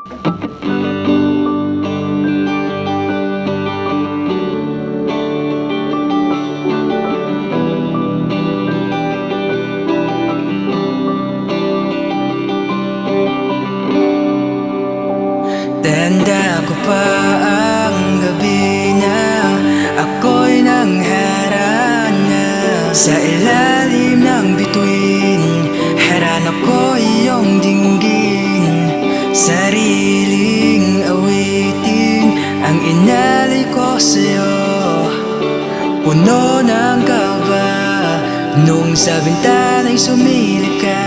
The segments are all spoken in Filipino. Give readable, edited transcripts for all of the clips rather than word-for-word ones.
Tanda ko pa ang gabi na ako'y nangharana sa ilalim ng bituin. Harana ko iyong dinggin, sariling awitin ang inalay ko sa'yo. Puno ng kaba nung sa bintana'y sumilip ka,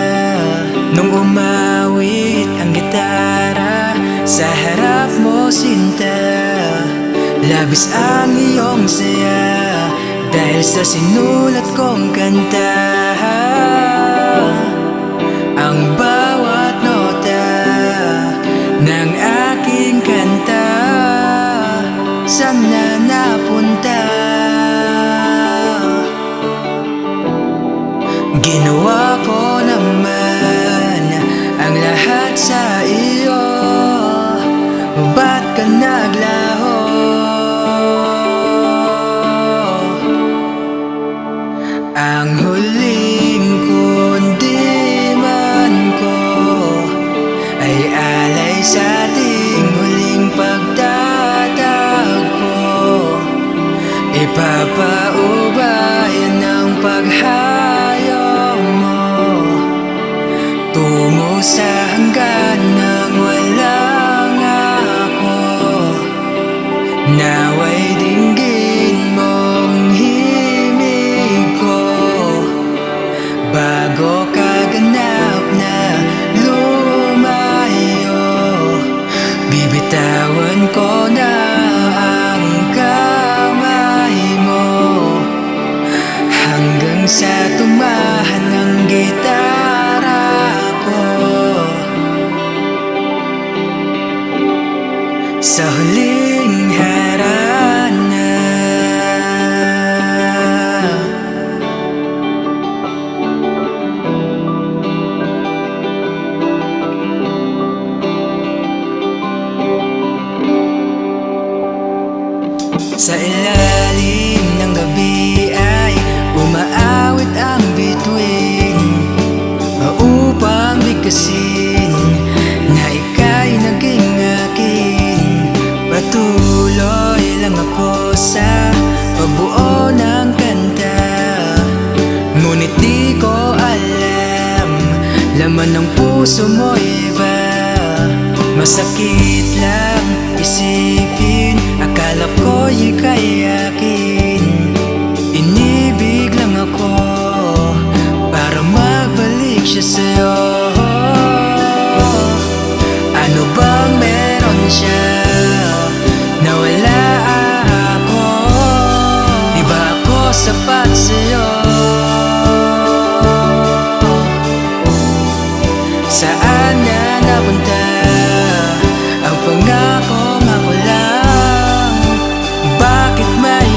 nung umawit ang gitara sa harap mo sinta. Labis ang iyong saya dahil sa sinulat kong kanta. Ang bawat nota ng aking kanta, saan na napunta? Ginawa ko naman ang lahat sa iyo, ba't ka naglaho? Ang huling kundiman ko ay alay sa ating huling pagtatagpo. Ipapaubayan ng paghayag mo tungo sa hangganang walang ako. Naway dinggin mong himig ko bago kaganap na lumayo. Bibitawan ko na ang kamay mo hanggang sa tumahan ng gitara ko. Sa huling harana, sa ilalim ng gabi ay umaawit ang bituin upang bigkasin na ika'y naging akin. Patuloy lang ako sa pagbuo ng kanta, ngunit di ko alam laman ng puso mo iba. Masakit lang isipin, akala ko ika'y akin. Inibig lang ako para magbalik siya sa'yo. Ano bang meron siya na wala ako? Di ba ako sapat sa'yo? Saan na napunta ang pangakong ako lang? Bakit may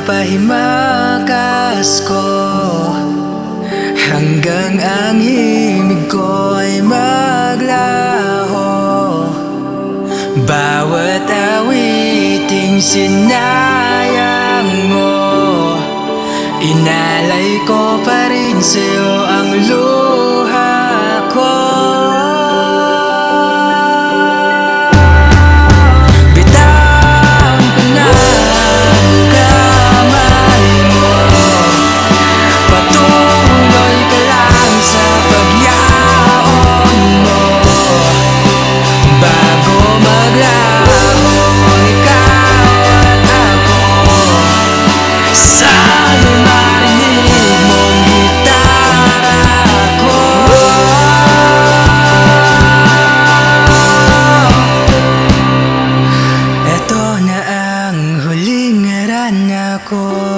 pahimakas ko, hanggang ang himig ko'y maglaho. Bawat awiting sinayang mo, inalay ko pa rin sa'yo ang luha ko. Bitawan ko na ang kamay mo, patuloy ka lang sa pagyaon mo. Bago maglaho ikaw at ako, sana marinig mong gitara ko. Eto na ang huling rana ko.